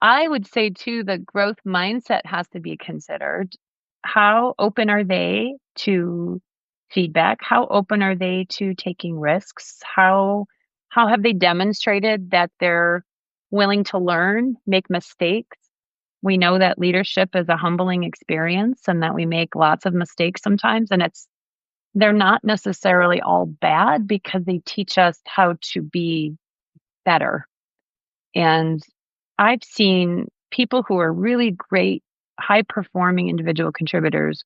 I would say too, the growth mindset has to be considered. How open are they to feedback? How open are they to taking risks? How have they demonstrated that they're willing to learn, make mistakes? We know that leadership is a humbling experience and that we make lots of mistakes sometimes, and they're not necessarily all bad because they teach us how to be better. And I've seen people who are really great, high performing individual contributors,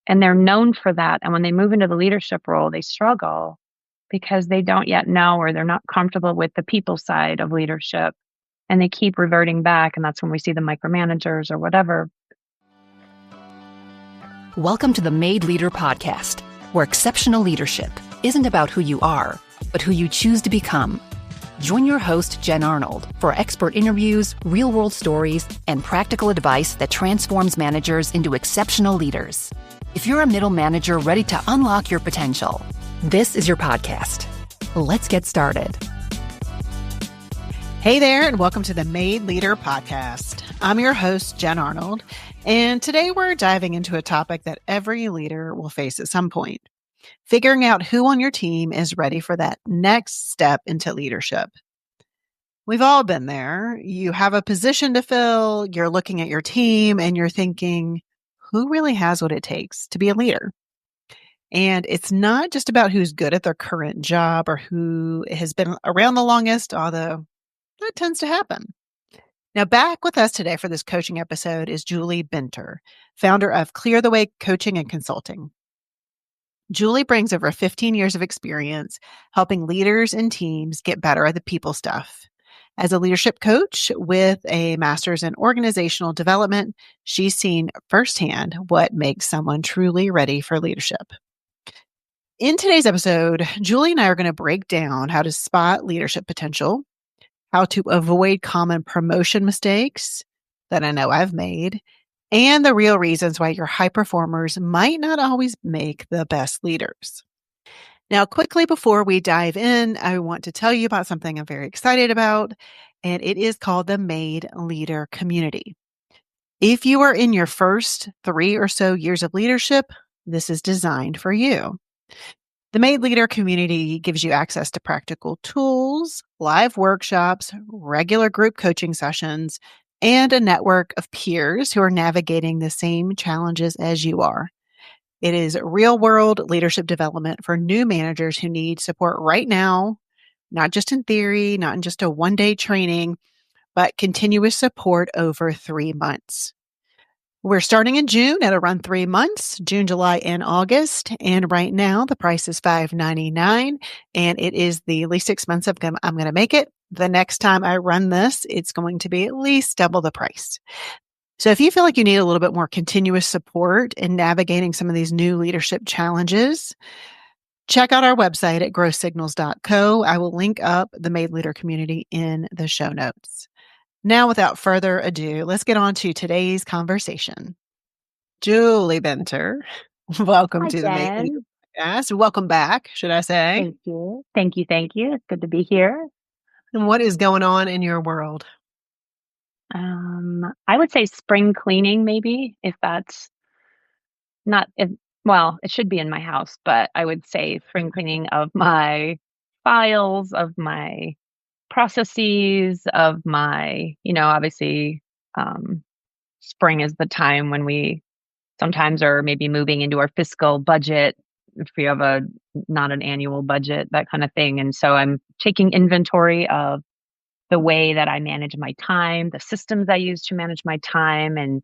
and they're known for that. And when they move into the leadership role, they struggle because they don't yet know or they're not comfortable with the people side of leadership. And they keep reverting back. And that's when we see the micromanagers or whatever. Welcome to the Made Leader Podcast, where exceptional leadership isn't about who you are, but who you choose to become. Join your host, Jen Arnold, for expert interviews, real-world stories, and practical advice that transforms managers into exceptional leaders. If you're a middle manager ready to unlock your potential, this is your podcast. Let's get started. Hey there, and welcome to the Made Leader Podcast. I'm your host, Jen Arnold, and today we're diving into a topic that every leader will face at some point. Figuring out who on your team is ready for that next step into leadership. We've all been there. You have a position to fill, you're looking at your team, and you're thinking, who really has what it takes to be a leader? And it's not just about who's good at their current job or who has been around the longest, although that tends to happen. Now, back with us today for this coaching episode is Julie Binter, founder of Clear the Way Coaching and Consulting. Julie brings over 15 years of experience helping leaders and teams get better at the people stuff. As a leadership coach with a master's in organizational development, she's seen firsthand what makes someone truly ready for leadership. In today's episode, Julie and I are going to break down how to spot leadership potential, how to avoid common promotion mistakes that I know I've made, and the real reasons why your high performers might not always make the best leaders. Now, quickly before we dive in, I want to tell you about something I'm very excited about, and it is called the Made Leader Community. If you are in your first 3 or so years of leadership, this is designed for you. The Made Leader Community gives you access to practical tools, live workshops, regular group coaching sessions, and a network of peers who are navigating the same challenges as you are. It is real-world leadership development for new managers who need support right now, not just in theory, not in just a one-day training, but continuous support over 3 months. We're starting in June at around 3 months, June, July, and August. And right now, the price is $5.99, and it is the least expensive I'm going to make it. The next time I run this, it's going to be at least double the price. So if you feel like you need a little bit more continuous support in navigating some of these new leadership challenges, check out our website at growthsignals.co. I will link up the Made Leader Community in the show notes. Now, without further ado, let's get on to today's conversation. Julie Binter, welcome Hi, to the Made Leader Jen. Podcast. Welcome back, should I say? Thank you. Thank you. Thank you. It's good to be here. And what is going on in your world? I would say spring cleaning, maybe, if that's not, if, well, it should be in my house, but I would say spring cleaning of my files, of my processes, of my, obviously, spring is the time when we sometimes are maybe moving into our fiscal budget. If we have not an annual budget, that kind of thing. And so I'm taking inventory of the way that I manage my time, the systems I use to manage my time, and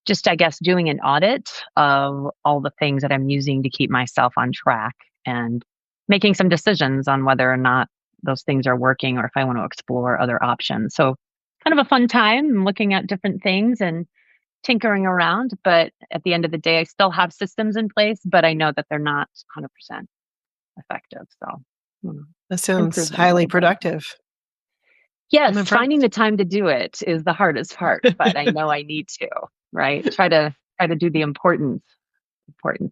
just, I guess, doing an audit of all the things that I'm using to keep myself on track and making some decisions on whether or not those things are working or if I want to explore other options. So kind of a fun time. I'm looking at different things and tinkering around, but at the end of the day, I still have systems in place, but I know that they're not 100% effective. So That sounds improvement highly productive. Yes, finding the time to do it is the hardest part, but I know I need to, right? Try to do the important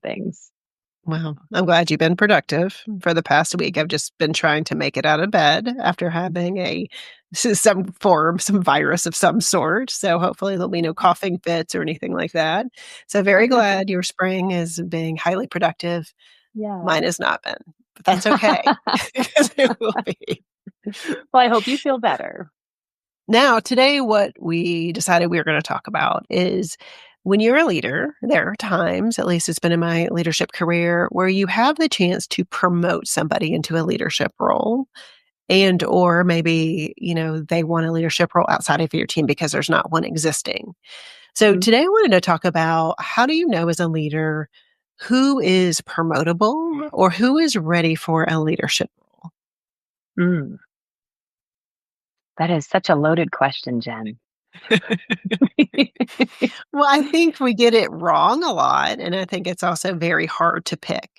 things. Well, I'm glad you've been productive. For the past week, I've just been trying to make it out of bed after having some virus of some sort. So hopefully there'll be no coughing fits or anything like that. So very glad your spring is being highly productive. Yeah. Mine has not been, but that's okay because it will be. Well, I hope you feel better. Now, today, what we decided we were going to talk about is when you're a leader, there are times, at least it's been in my leadership career, where you have the chance to promote somebody into a leadership role. And, or maybe, they want a leadership role outside of your team because there's not one existing. So Mhm. today I wanted to talk about how do you know as a leader who is promotable or who is ready for a leadership role? Mm, that is such a loaded question, Jen. Well, I think we get it wrong a lot, and I think it's also very hard to pick,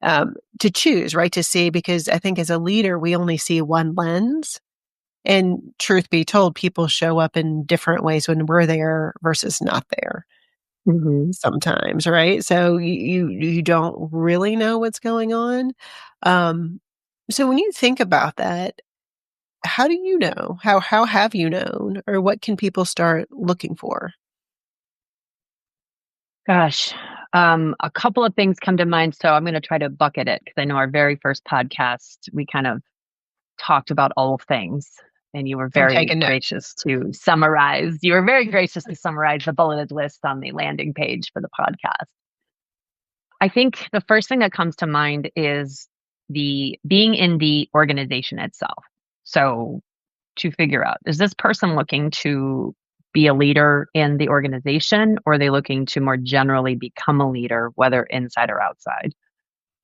to choose, right? To see, because I think as a leader, we only see one lens. And truth be told, people show up in different ways when we're there versus not there Mhm. sometimes, right? So you don't really know what's going on. Um, so when you think about that, how do you know? How have you known, or what can people start looking for? Gosh, a couple of things come to mind, so I'm gonna try to bucket it because I know our very first podcast, we kind of talked about all things, and you were I'm very taking notes. gracious to summarize. You were very gracious to summarize the bulleted list on the landing page for the podcast. I think the first thing that comes to mind is the being in the organization itself. So to figure out, is this person looking to be a leader in the organization, or are they looking to more generally become a leader, whether inside or outside?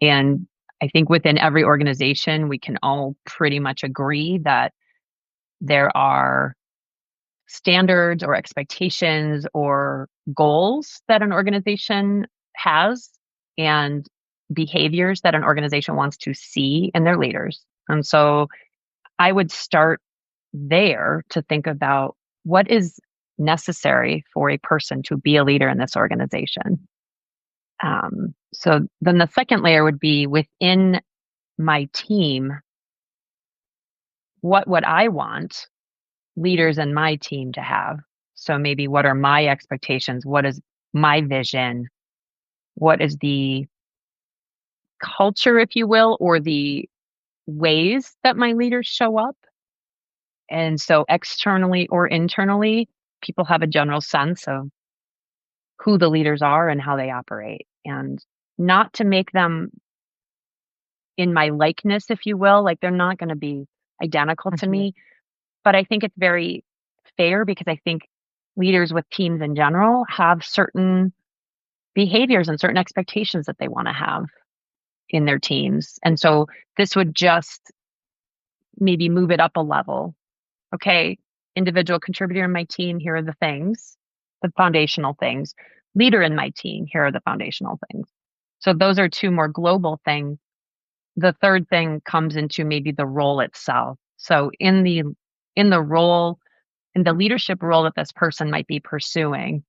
And I think within every organization, we can all pretty much agree that there are standards or expectations or goals that an organization has and behaviors that an organization wants to see in their leaders. And so I would start there to think about what is necessary for a person to be a leader in this organization. So then the second layer would be within my team, what would I want leaders in my team to have? So maybe what are my expectations? What is my vision? What is the culture, if you will, or the ways that my leaders show up? And so externally or internally, people have a general sense of who the leaders are and how they operate. And not to make them in my likeness, if you will, like they're not going to be identical to Mhm. me. But I think it's very fair because I think leaders with teams in general have certain behaviors and certain expectations that they want to have in their teams. And so this would just maybe move it up a level. Okay, individual contributor in my team, here are the things, the foundational things. Leader in my team, here are the foundational things. So those are two more global things. The third thing comes into maybe the role itself. So in the role, in the leadership role that this person might be pursuing,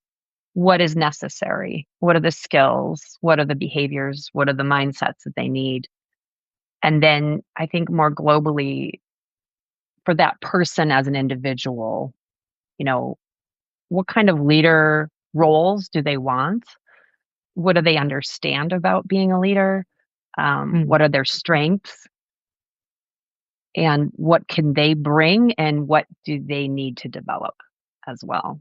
what is necessary? What are the skills? What are the behaviors? What are the mindsets that they need? And then I think more globally for that person as an individual, you know, what kind of leader roles do they want? What do they understand about being a leader? Mm. What are their strengths? And what can they bring? And what do they need to develop as well?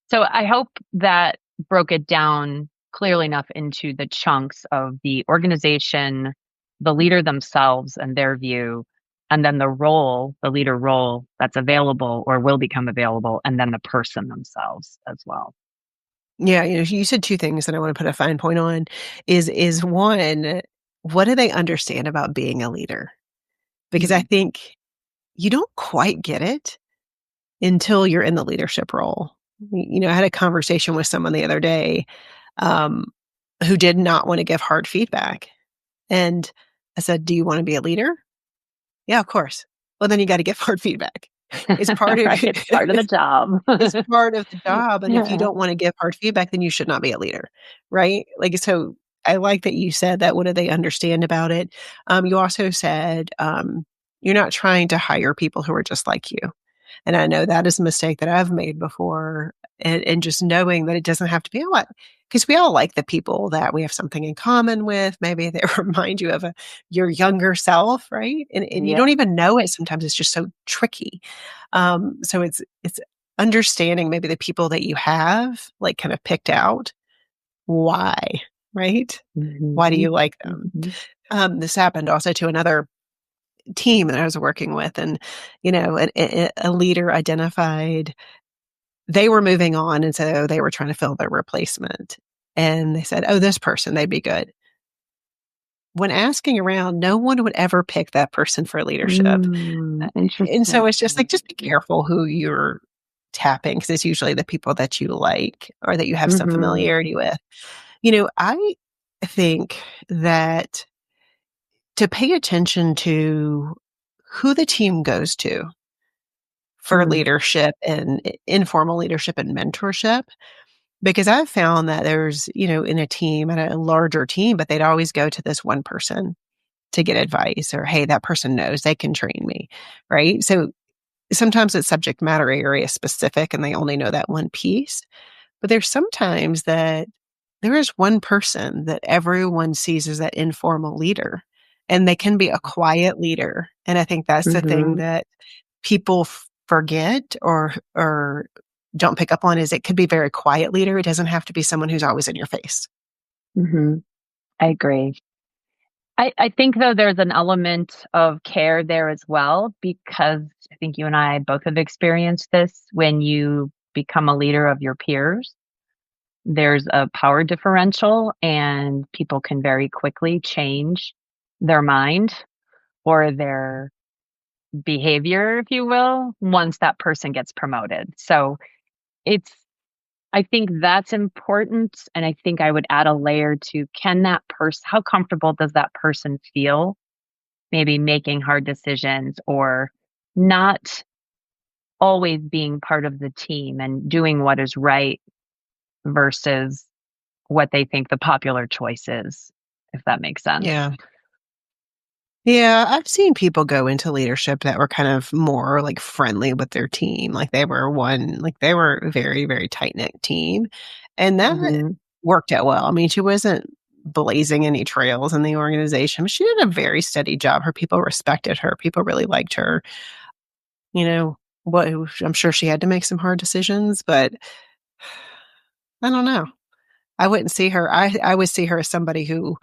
So I hope that broke it down clearly enough into the chunks of the organization, the leader themselves and their view, and then the role, the leader role that's available or will become available, and then the person themselves as well. Yeah, you said two things that I want to put a fine point on is one, what do they understand about being a leader? Because I Mm. think you don't quite get it until you're in the leadership role. I had a conversation with someone the other day, um, who did not want to give hard feedback. And I said, "Do you want to be a leader?" "Yeah, of course." "Well, then you got to give hard feedback." It's part of Right, it's part of the job. it's part of the job. And if you Yeah. don't want to give hard feedback, then you should not be a leader, right? Like, so I like that you said that. What do they understand about it? You also said you're not trying to hire people who are just like you. And I know that is a mistake that I've made before. And just knowing that it doesn't have to be a lot, because we all like the people that we have something in common with. Maybe they remind you of your younger self, right? And you Yep. don't even know it. Sometimes it's just so tricky. So it's understanding maybe the people that you have, like, kind of picked out. Why, right? Why do Mhm. you like them? Mhm. This happened also to another team that I was working with, and a leader identified they were moving on, and so they were trying to fill their replacement. And they said, "Oh, this person, they'd be good." When asking around, no one would ever pick that person for leadership. And so Interesting. it's just like, just be careful who you're tapping, because it's usually the people that you like or that you have some Mhm. familiarity with. I think that to pay attention to who the team goes to for Mm. leadership and informal leadership and mentorship. Because I've found that there's, in a team and a larger team, but they'd always go to this one person to get advice, or, hey, that person knows they can train me. Right. So sometimes it's subject matter area specific and they only know that one piece. But there's sometimes that there is one person that everyone sees as that informal leader, and they can be a quiet leader. And I think that's the thing Mhm. that people forget or don't pick up on, is it could be very quiet leader. It doesn't have to be someone who's always in your face. Mhm. I agree. I think, though, there's an element of care there as well, because I think you and I both have experienced this. When you become a leader of your peers, there's a power differential, and people can very quickly change their mind or their behavior, if you will, once that person gets promoted. So it's I think that's important, and I think I would add a layer to, can that person how comfortable does that person feel maybe making hard decisions, or not always being part of the team and doing what is right versus what they think the popular choice is, if that makes sense. Yeah. Yeah, I've seen people go into leadership that were kind of more like friendly with their team. Like they were a very, very tight knit team. And that Mhm. worked out well. I mean, she wasn't blazing any trails in the organization, but she did a very steady job. Her people respected her. People really liked her. You know, what I'm sure she had to make some hard decisions, but I don't know. I wouldn't see her. I would see her as somebody who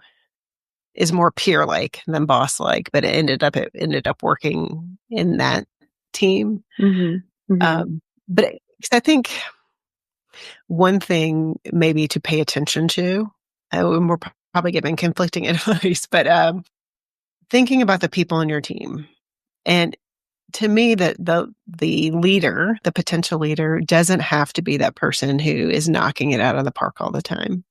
is more peer like than boss like, but it ended up working in that team. Mhm. Mhm. But 'cause I think one thing maybe to pay attention to, and we're probably giving conflicting advice, but thinking about the people on your team. And to me, the leader, the potential leader, doesn't have to be that person who is knocking it out of the park all the time.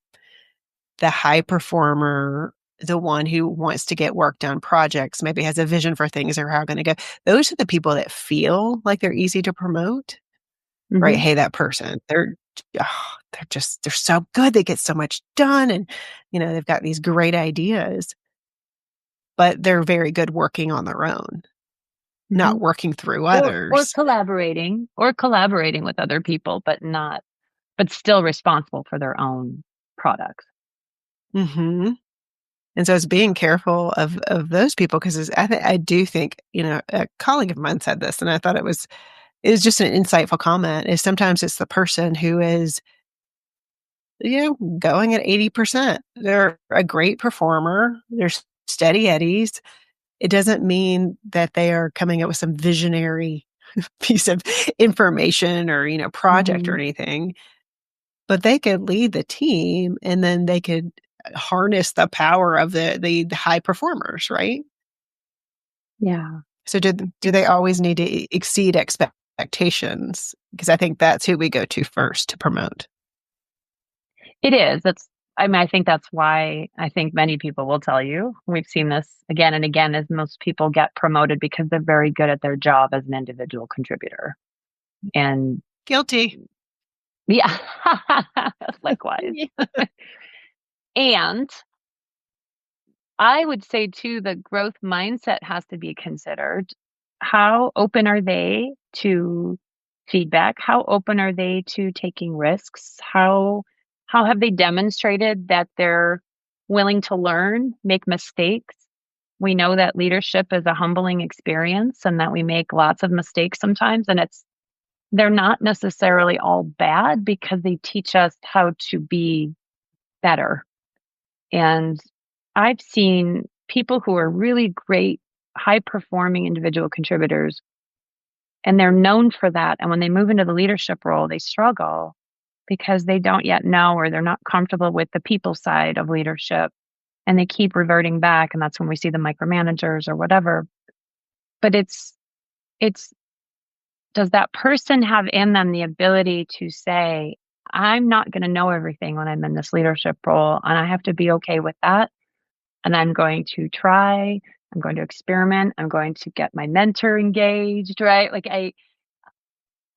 The high performer, the one who wants to get work done, projects, maybe has a vision for things or how they're gonna go. Those are the people that feel like they're easy to promote, right? Mhm. Hey, that person, they're so good, they get so much done, and, they've got these great ideas, but they're very good working on their own, not Mhm. working through Or others. collaborating with other people, but still responsible for their own products. Mhm. And so it's being careful of those people, 'cause I do think, a colleague of mine said this, and I thought it was just an insightful comment, is sometimes it's the person who is, going at 80%. They're a great performer. They're steady eddies. It doesn't mean that they are coming up with some visionary piece of information or, project or Mhm. anything, but they could lead the team, and then they could harness the power of the high performers, right? Yeah. So do they always need to exceed expectations? Because I think that's who we go to first to promote. It is. I think that's why I think many people will tell you. We've seen this again and again, as most people get promoted because they're very good at their job as an individual contributor. And Guilty. yeah, likewise. Yeah. And I would say too, the growth mindset has to be considered. How open are they to feedback? How open are they to taking risks? How have they demonstrated that they're willing to learn, make mistakes? We know that leadership is a humbling experience and that we make lots of mistakes sometimes, and they're not necessarily all bad because they teach us how to be better. And I've seen people who are really great, high performing individual contributors, and they're known for that. And when they move into the leadership role, they struggle because they don't yet know or they're not comfortable with the people side of leadership. And they keep reverting back. And that's when we see the micromanagers or whatever. But it's, does that person have in them the ability to say, I'm not going to know everything when I'm in this leadership role, and I have to be okay with that? And I'm going to try, I'm going to experiment, I'm going to get my mentor engaged, right? Like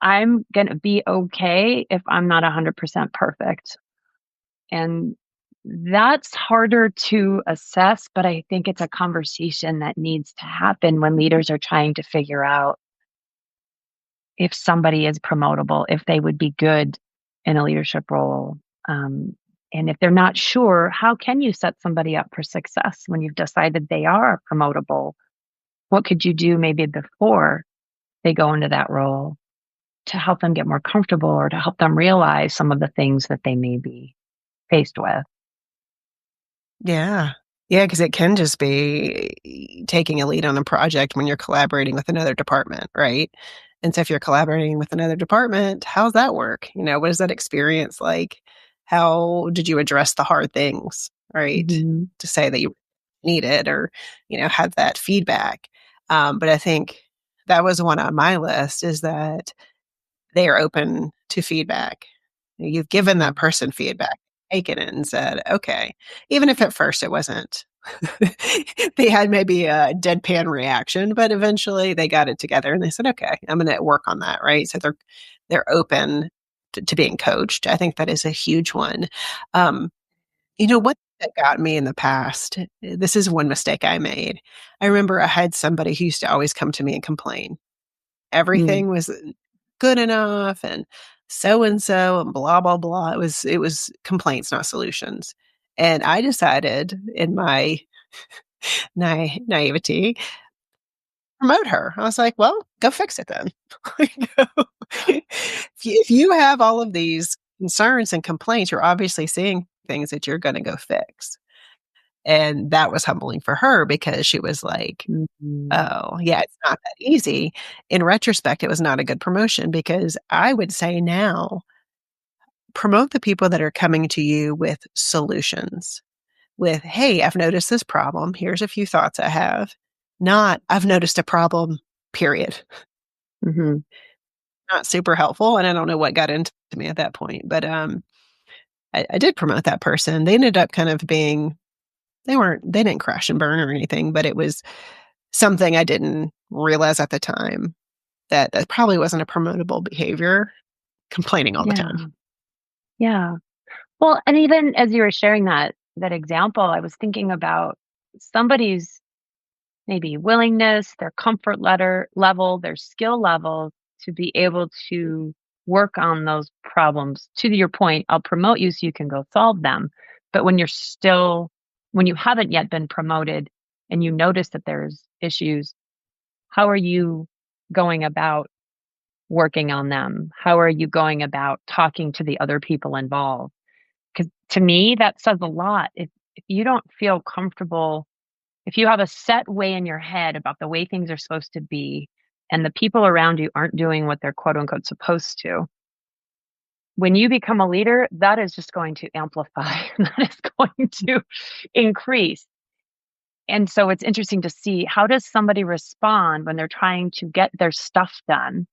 I'm going to be okay if I'm not 100% perfect. And that's harder to assess, but I think it's a conversation that needs to happen when leaders are trying to figure out if somebody is promotable, if they would be good in a leadership role. And if they're not sure, how can you set somebody up for success when you've decided they are promotable? What could you do maybe before they go into that role to help them get more comfortable or to help them realize some of the things that they may be faced with? Yeah. Yeah, because it can just be taking a lead on a project when you're collaborating with another department, right? And so if you're collaborating with another department, how's that work? What is that experience like? How did you address the hard things, right? Mm-hmm. To say that you need it or, had that feedback. But I think that was one on my list is that they are open to feedback. You've given that person feedback, taken it and said, okay, even if at first it wasn't, they had maybe a deadpan reaction, but eventually they got it together and they said, okay, I'm going to work on that. Right. So they're open to being coached. I think that is a huge one. What that got me in the past, this is one mistake I made. I remember I had somebody who used to always come to me and complain. Everything was good enough and so and blah, blah, blah. It was complaints, not solutions. And I decided in my naivety, promote her. I was like, well, go fix it then. If you have all of these concerns and complaints, you're obviously seeing things that you're going to go fix. And that was humbling for her because she was like, Mm-hmm. oh, yeah, it's not that easy. In retrospect, it was not a good promotion because I would say now, promote the people that are coming to you with solutions. With, hey, I've noticed this problem. Here's a few thoughts I have. Not, I've noticed a problem, period. Mm-hmm. Not super helpful. And I don't know what got into me at that point. But I did promote that person. They ended up kind of being, they didn't crash and burn or anything, but it was something I didn't realize at the time that probably wasn't a promotable behavior, complaining all the Yeah. time. Yeah. Well, and even as you were sharing that example, I was thinking about somebody's maybe willingness, their comfort level, their skill level to be able to work on those problems. To your point, I'll promote you so you can go solve them. But when you haven't yet been promoted and you notice that there's issues, how are you going about working on them? How are you going about talking to the other people involved? Because to me, that says a lot. If you don't feel comfortable, if you have a set way in your head about the way things are supposed to be, and the people around you aren't doing what they're quote unquote supposed to, when you become a leader, that is just going to amplify, that is going to increase. And so it's interesting to see, how does somebody respond when they're trying to get their stuff done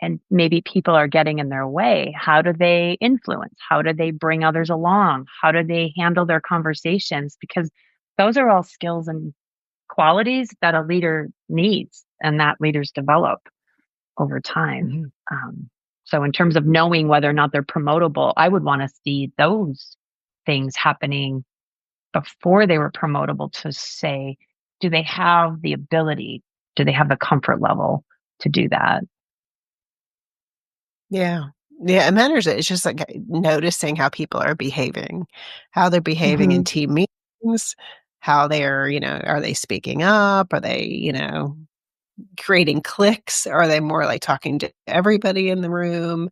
and maybe people are getting in their way? How do they influence? How do they bring others along? How do they handle their conversations? Because those are all skills and qualities that a leader needs and that leaders develop over time. So in terms of knowing whether or not they're promotable, I would want to see those things happening before they were promotable to say, do they have the ability? Do they have the comfort level to do that? Yeah. Yeah, it matters. It's just like noticing how people are behaving, how they're behaving in Hmm. team meetings, how they're, are they speaking up? Are they, creating cliques? Are they more like talking to everybody in the room?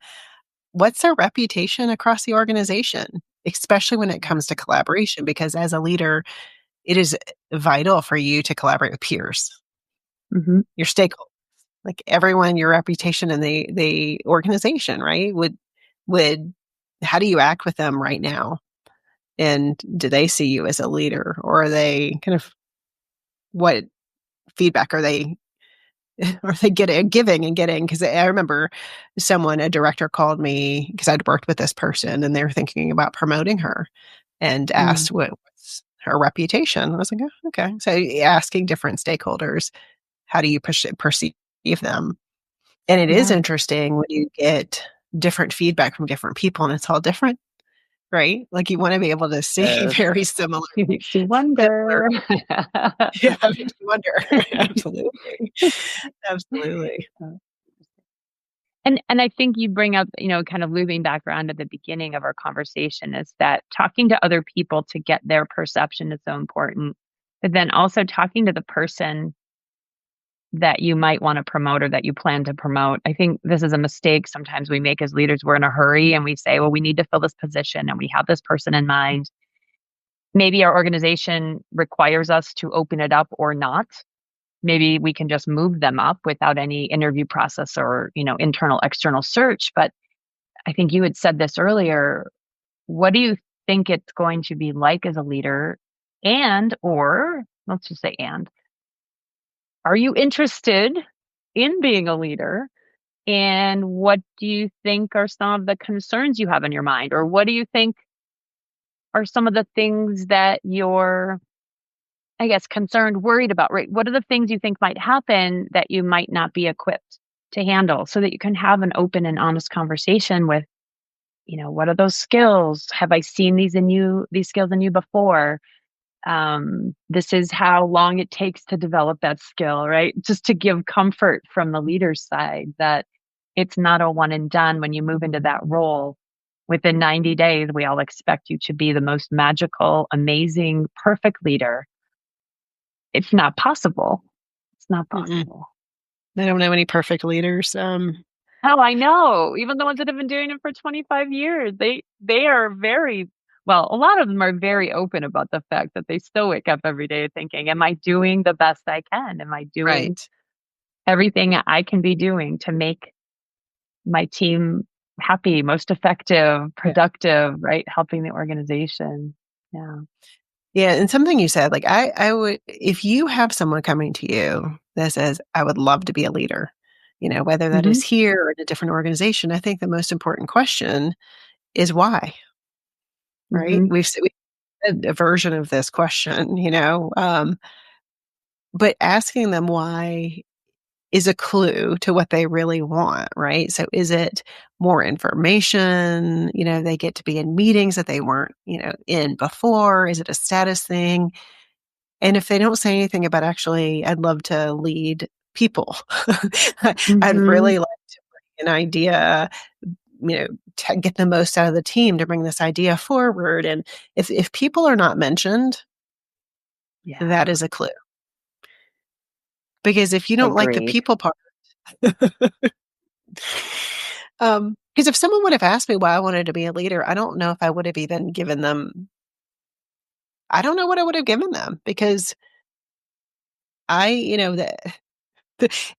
What's their reputation across the organization, especially when it Yeah. comes to collaboration? Because as a leader, it is vital for you to collaborate with peers, Hmm. your stakeholders, like everyone, your reputation in the organization, right? Would how do you act with them right now? And do they see you as a leader, or are they kind of what feedback are they are they giving and getting? Because I remember a director called me because I'd worked with this person and they were thinking about promoting her and Mm. asked what's her reputation. I was like, oh, okay. So asking different stakeholders, how do you perceive them? And it is Yeah. interesting when you get different feedback from different people and it's all different, right? Like you want to be able to see Yes. very similar, It makes you similar. wonder. Yeah, it makes you wonder. Absolutely. Absolutely. And I think you bring up, kind of looping back around at the beginning of our conversation is that talking to other people to get their perception is so important. But then also talking to the person that you might want to promote or that you plan to promote. I think this is a mistake sometimes we make as leaders. We're in a hurry and we say, well, we need to fill this position and we have this person in mind. Maybe our organization requires us to open it up or not. Maybe we can just move them up without any interview process or, internal, external search. But I think you had said this earlier. What do you think it's going to be like as a leader? Or let's just say, are you interested in being a leader? And what do you think are some of the concerns you have in your mind? Or what do you think are some of the things that you're, I guess, concerned, worried about, right? What are the things you think might happen that you might not be equipped to handle so that you can have an open and honest conversation with, what are those skills? Have I seen these skills in you before? This is how long it takes to develop that skill, right? Just to give comfort from the leader's side that it's not a one and done when you move into that role. Within 90 days, we all expect you to be the most magical, amazing, perfect leader. It's not possible. It's not Mm-mm. possible. I don't know any perfect leaders. Oh, I know. Even the ones that have been doing it for 25 years, they are very well, a lot of them are very open about the fact that they still wake up every day thinking, am I doing the best I can? Am I doing Right. everything I can be doing to make my team happy, most effective, Yeah. productive, right? Helping the organization. Yeah. Yeah. And something you said, like I would, if you have someone coming to you that says, I would love to be a leader, whether that Hmm. is here or in a different organization, I think the most important question is why, right? Hmm. We had a version of this question, but asking them why is a clue to what they really want, right? So is it more information? They get to be in meetings that they weren't, in before. Is it a status thing? And if they don't say anything about actually, I'd love to lead people. I'd Hmm. really like to bring an idea, to get the most out of the team to bring this idea forward. And if people are not mentioned, Yeah. that is a clue. Because if you don't like the Agreed. people part, because if someone would have asked me why I wanted to be a leader, I don't know if I would have even given them I don't know what I would have given them because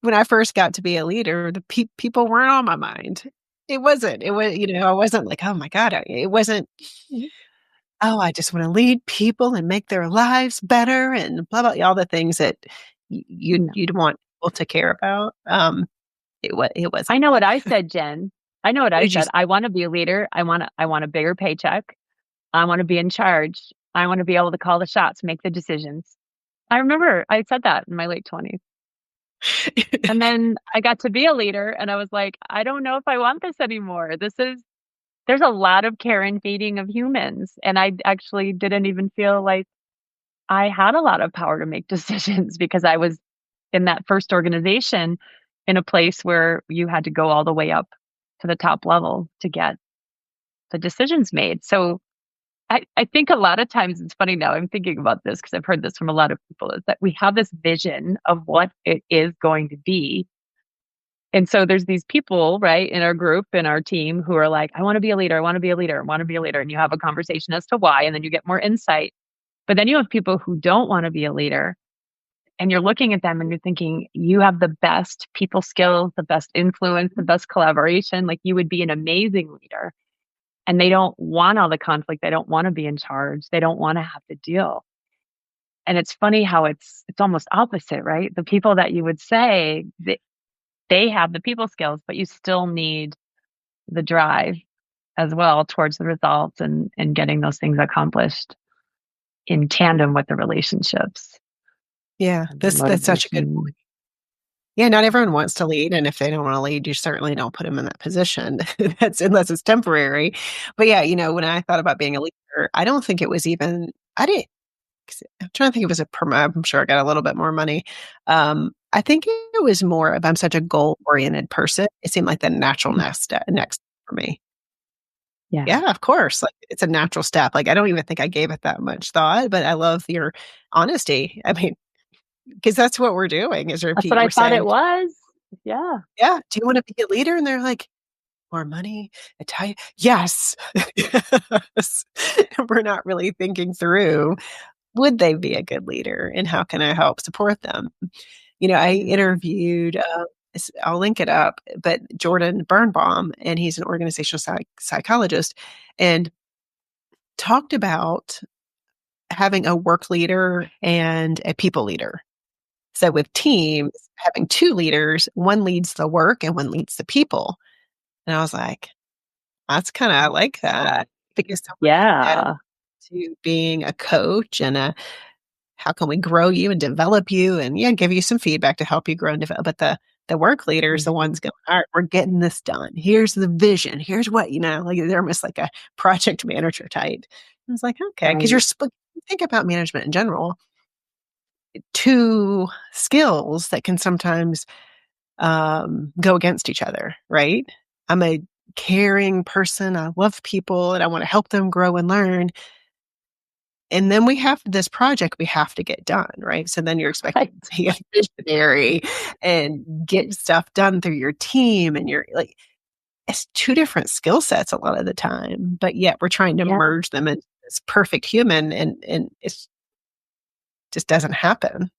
when I first got to be a leader, the people weren't on my mind. It was, I wasn't like, "Oh my god," it wasn't, Mhm. "Oh, I just wanna lead people and make their lives better," and blah, blah, all the things that No. you'd want people to care about. It I wasn't know that. what I said, Jen. I know what What I did you said. say? I want to be a leader. I want a bigger paycheck. I want to be in charge. I want to be able to call the shots, make the decisions. I remember I said that in my late 20s. And then I got to be a leader and I was like, I don't know if I want this anymore. There's a lot of care and feeding of humans. And I actually didn't even feel like I had a lot of power to make decisions because I was in that first organization in a place where you had to go all the way up to the top level to get the decisions made. So I think a lot of times it's funny now, I'm thinking about this because I've heard this from a lot of people, is that we have this vision of what it is going to be. And so there's these people, right, in our group, in our team who are like, I want to be a leader. I want to be a leader. I want to be a leader. And you have a conversation as to why, and then you get more insight. But then you have people who don't want to be a leader. And you're looking at them and you're thinking, you have the best people skills, the best influence, the best collaboration. Like you would be an amazing leader. And they don't want all the conflict. They don't want to be in charge. They don't want to have to deal. And it's funny how it's almost opposite, right? The people that you would say that they have the people skills, but you still need the drive as well towards the results and getting those things accomplished in tandem with the relationships. Yeah, And the that's such a good motivation. point. Yeah, not everyone wants to lead, and if they don't want to lead, you certainly don't put them in that position. That's unless it's temporary. But yeah, when I thought about being a leader, I don't think it was even. I didn't. I'm trying to think if it was I'm sure I got a little bit more money. I think it was more of I'm such a goal-oriented person. It seemed like the natural next for me. Yeah. Yeah, of course. Like it's a natural step. Like I don't even think I gave it that much thought, but I love your honesty. I mean, because that's what we're doing is That's what repeat. I We're thought it saying, was. Yeah. yeah, do you want to be a leader? And they're like, more money, Italian. Yes. Yes. We're not really thinking through, would they be a good leader and how can I help support them? I interviewed, I'll link it up, but Jordan Birnbaum, and he's an organizational psychologist, and talked about having a work leader and a people leader. So with teams, having two leaders, one leads the work and one leads the people. And I was like, I like that because so much of that Yeah. to being a coach and how can we grow you and develop you and give you some feedback to help you grow and develop. But the work leader is the ones going, all right, we're getting this done. Here's the vision. Here's what, like they're almost like a project manager type. I was like, okay, because Right. think about management in general, two skills that can sometimes go against each other, right? I'm a caring person. I love people and I want to help them grow and learn. And then we have this project we have to get done, right? So then you're expected Right. to be a visionary and get stuff done through your team. And you're like, it's two different skill sets a lot of the time, but yet we're trying to Yeah. merge them into this perfect human and it's just doesn't happen.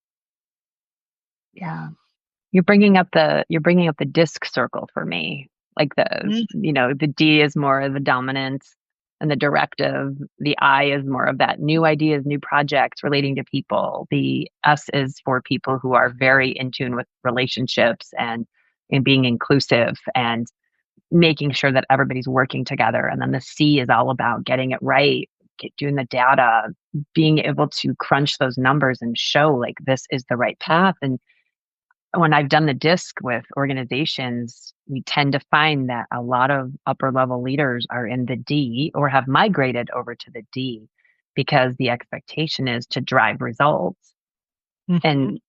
Yeah. You're bringing up the disc circle for me. Like the D is more of the dominance and the directive. The I is more of that new ideas, new projects relating to people. The S is for people who are very in tune with relationships and being inclusive and making sure that everybody's working together. And then the C is all about getting it right, doing the data, being able to crunch those numbers and show like this is the right path. And when I've done the disc with organizations, we tend to find that a lot of upper level leaders are in the D or have migrated over to the D because the expectation is to drive results. Mhm. And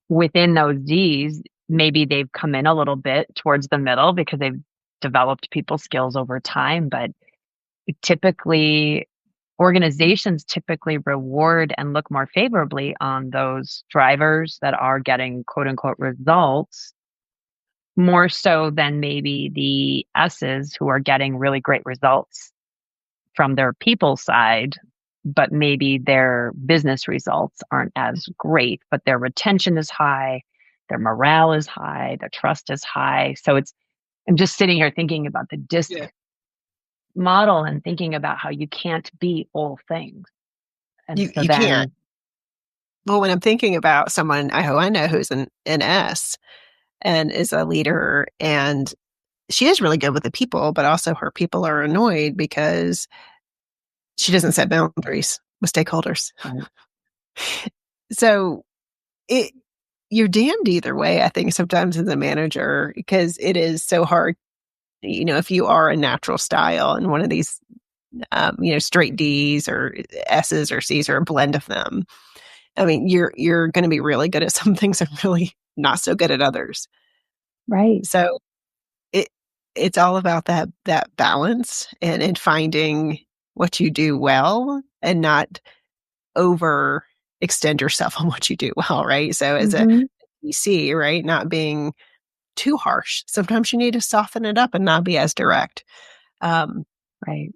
within those Ds, maybe they've come in a little bit towards the middle because they've developed people skills over time. But typically, organizations typically reward and look more favorably on those drivers that are getting quote unquote results more so than maybe the S's who are getting really great results from their people side, but maybe their business results aren't as great, but their retention is high, their morale is high, their trust is high. So I'm just sitting here thinking about the disc Yeah. model and thinking about how you can't be all things. And so You can't. then, Well, when I'm thinking about someone who I know who's an S and is a leader, and she is really good with the people, but also her people are annoyed because she doesn't set boundaries with stakeholders. right, So it you're damned either way, I think, sometimes as a manager, because it is so hard, if you are a natural style and one of these straight D's or S's or C's or a blend of them. I mean, you're going to be really good at some things and really not so good at others. Right. So it it's all about that balance and finding what you do well and not over extend yourself on what you do well, right? So as a Mhm. PC, right, not being too harsh. Sometimes you need to soften it up and not be as direct. Um, Right.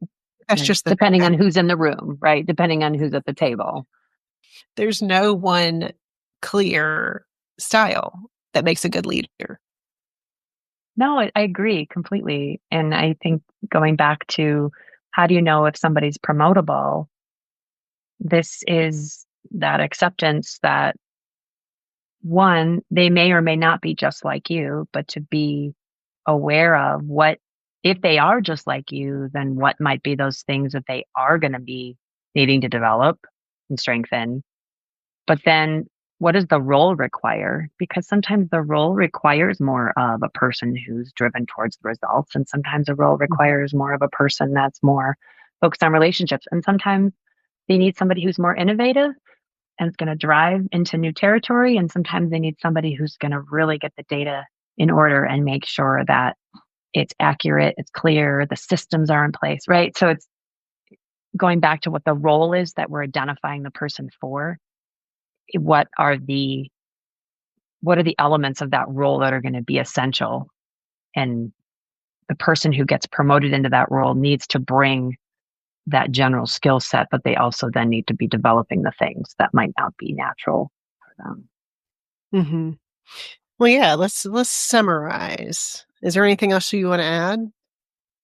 that's Right. just the Depending on who's in the room, right? Depending on who's at the table. there's no one clear style that makes a good leader. No, I agree completely. And I think going back to how do you know if somebody's promotable? This is that acceptance that one, they may or may not be just like you, but to be aware of what, if they are just like you, then what might be those things that they are going to be needing to develop and strengthen. But then what does the role require? Because sometimes the role requires more of a person who's driven towards the results. And sometimes the role Mhm. requires more of a person that's more focused on relationships. And sometimes they need somebody who's more innovative and it's going to drive into new territory. And sometimes they need somebody who's going to really get the data in order and make sure that it's accurate, it's clear, the systems are in place, right? So it's going back to what the role is that we're identifying the person for. What are the what are the elements of that role that are going to be essential? And the person who gets promoted into that role needs to bring that general skill set, but they also then need to be developing the things that might not be natural for them. Mhm. Well, yeah, let's summarize. Is there anything else you want to add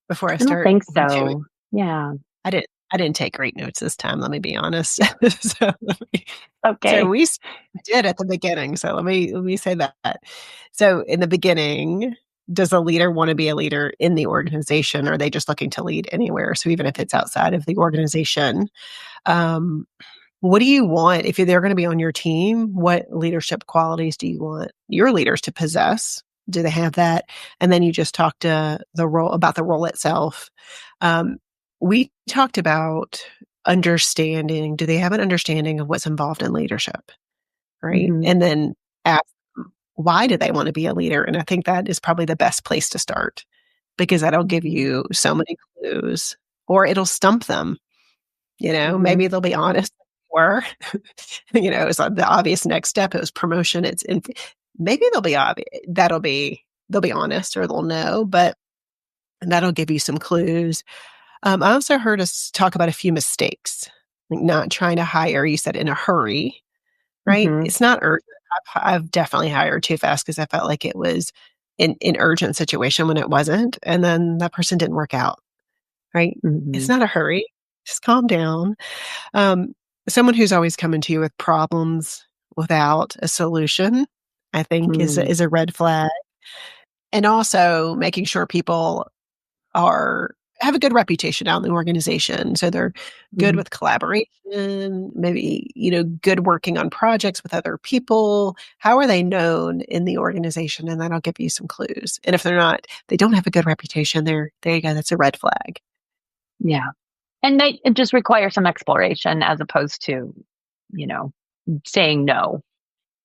before I I don't start think doing so. Yeah. I didn't take great notes this time, let me be honest. So, so Okay. we did at the beginning, so let me say that. So in the beginning, does a leader wanna be a leader in the organization, or are they just looking to lead anywhere? So even if it's outside of the organization, um, what do you want if they're gonna be on your team? What leadership qualities do you want your leaders to possess? Do they have that? And then you just talked about the role itself. Um, we talked about understanding. Do they have an understanding of what's involved in leadership? Right. Hmm. And then ask them, why do they want to be a leader? And I think that is probably the best place to start because that'll give Hmm. you so many clues or it'll stump them. Hmm. Maybe they'll be honest or, it's the obvious next step. It was promotion. Maybe they'll be honest or they'll know, but that'll give you some clues. I also heard us talk about a few mistakes, like not trying to hire, you said in a hurry, right? Hmm. It's not urgent. I've definitely hired too fast because I felt like it was an urgent situation when it wasn't. And then that person didn't work out, right? It's Hmm. not a hurry. Just calm down. Um, someone who's always coming to you with problems without a solution, I think Hmm. is a red flag. And also making sure people are have a good reputation out in the organization. So they're good Hmm. with collaboration, maybe, good working on projects with other people. How are they known in the organization? And that'll give you some clues. And if they don't have a good reputation, there you go. That's a red flag. Yeah. And it just requires some exploration as opposed to, you know, saying no,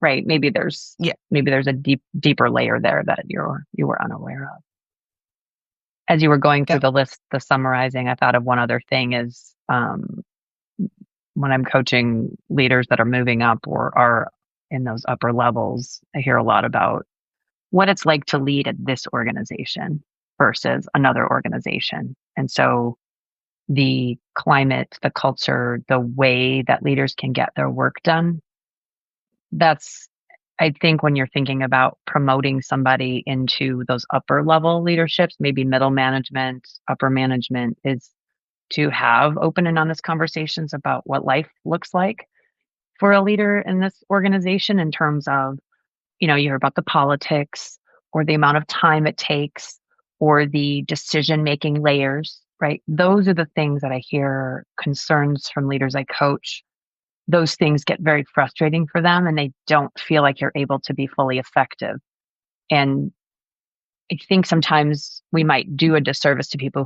right? Yeah. Maybe there's a deeper layer there that you were unaware of. As you were going through Yep. the list, the summarizing, I thought of one other thing is when I'm coaching leaders that are moving up or are in those upper levels, I hear a lot about what it's like to lead at this organization versus another organization. And so the climate, the culture, the way that leaders can get their work done, that's, I think, when you're thinking about promoting somebody into those upper level leaderships, maybe middle management, upper management, is to have open and honest conversations about what life looks like for a leader in this organization in terms of, you hear about the politics or the amount of time it takes or the decision making layers, right? Those are the things that I hear concerns from leaders I coach. Those things get very frustrating for them and they don't feel like you're able to be fully effective. And I think sometimes we might do a disservice to people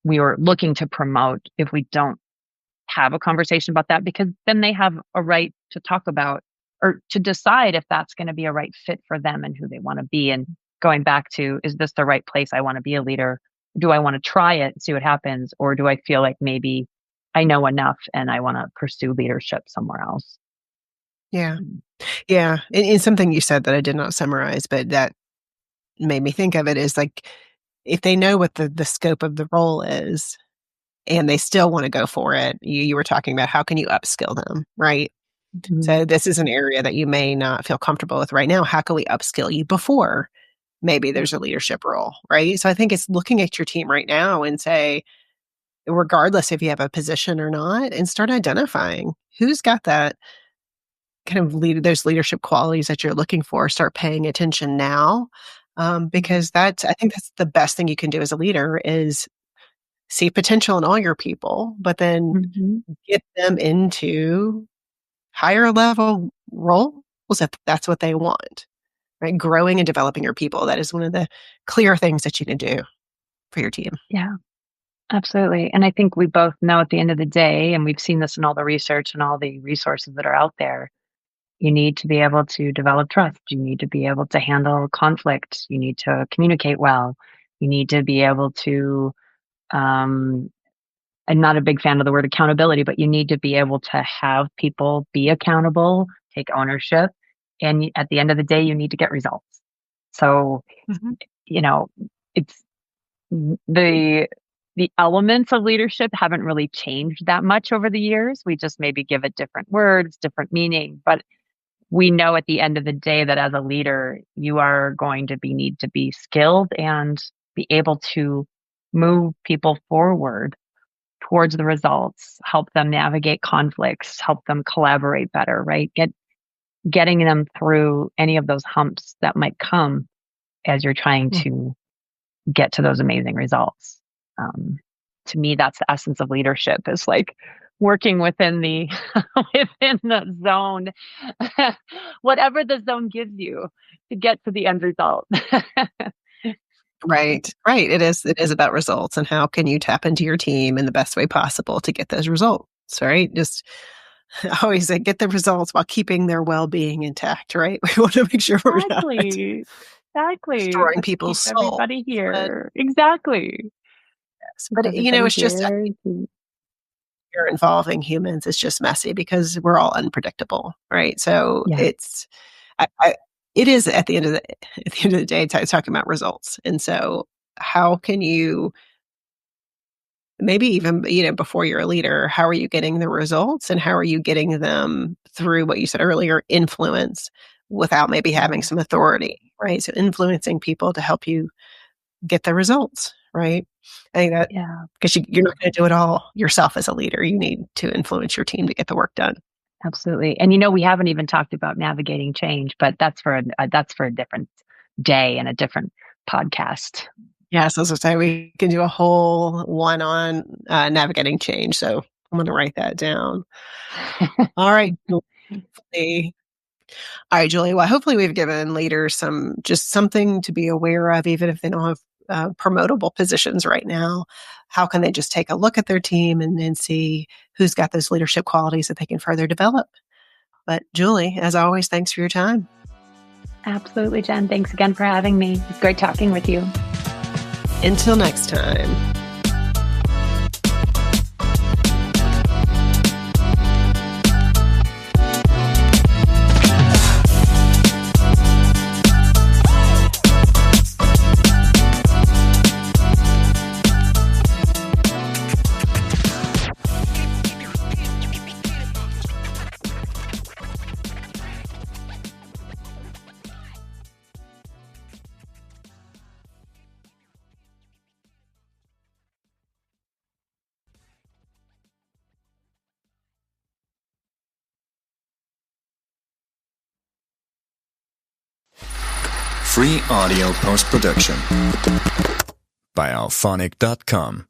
we are looking to promote if we don't have a conversation about that, because then they have a right to talk about or to decide if that's going to be a right fit for them and who they want to be. And going back to, is this the right place I want to be a leader? Do I want to try it and see what happens? Or do I feel like maybe I know enough and I want to pursue leadership somewhere else? Yeah. Yeah. And something you said that I did not summarize, but that made me think of it is like, if they know what the scope of the role is and they still want to go for it, you were talking about how can you upskill them, right? Mhm. So this is an area that you may not feel comfortable with right now. How can we upskill you before maybe there's a leadership role, right? So I think it's looking at your team right now and say, regardless if you have a position or not, and start identifying who's got that kind of those leadership qualities that you're looking for. Start paying attention now, because I think that's the best thing you can do as a leader is see potential in all your people, but then Mhm. get them into higher level roles if that's what they want, right? Growing and developing your people. That is one of the clear things that you can do for your team. Yeah, absolutely. And I think we both know at the end of the day, and we've seen this in all the research and all the resources that are out there, you need to be able to develop trust. You need to be able to handle conflict. You need to communicate well. You need to be able to, um, I'm not a big fan of the word accountability, but you need to be able to have people be accountable, take ownership. And at the end of the day, you need to get results. So, Mhm. you know, it's the the elements of leadership haven't really changed that much over the years. We just maybe give it different words, different meaning, but we know at the end of the day that as a leader, you are going to need to be skilled and be able to move people forward towards the results, help them navigate conflicts, help them collaborate better, right? Getting them through any of those humps that might come as you're trying Mm. to get to those amazing results. Um, to me, that's the essence of leadership, is like working within the within the zone, whatever the zone gives you to get to the end result. Right, right. It is about results and how can you tap into your team in the best way possible to get those results, right? Just I always say get the results while keeping their well-being intact, right? We want to make sure we're not Exactly. Exactly. destroying Let's keep people's souls. everybody But here. Exactly. Keep everybody it's just here. To- you're involving humans, it's just messy because we're all unpredictable, right? So Yeah. it is at the end of the at the end of the day, it's talking about results. And so how can you maybe even, before you're a leader, how are you getting the results and how are you getting them through what you said earlier, influence without maybe having Yeah. some authority, right? So influencing people to help you get the results, right? I think that Yeah. because you're not going to do it all yourself as a leader. You need to influence your team to get the work done. Absolutely. And we haven't even talked about navigating change, but that's for a different day and a different podcast. Yes, as I say, we can do a whole one on navigating change. So I'm going to write that down. All right. Julie. All right, Julie. Well, hopefully we've given leaders just something to be aware of, even if they don't have promotable positions right now. How can they just take a look at their team and then see who's got those leadership qualities that they can further develop? But Julie, as always, thanks for your time. Absolutely, Jen. Thanks again for having me. It's great talking with you. Until next time. Free audio post-production by alphonic.com.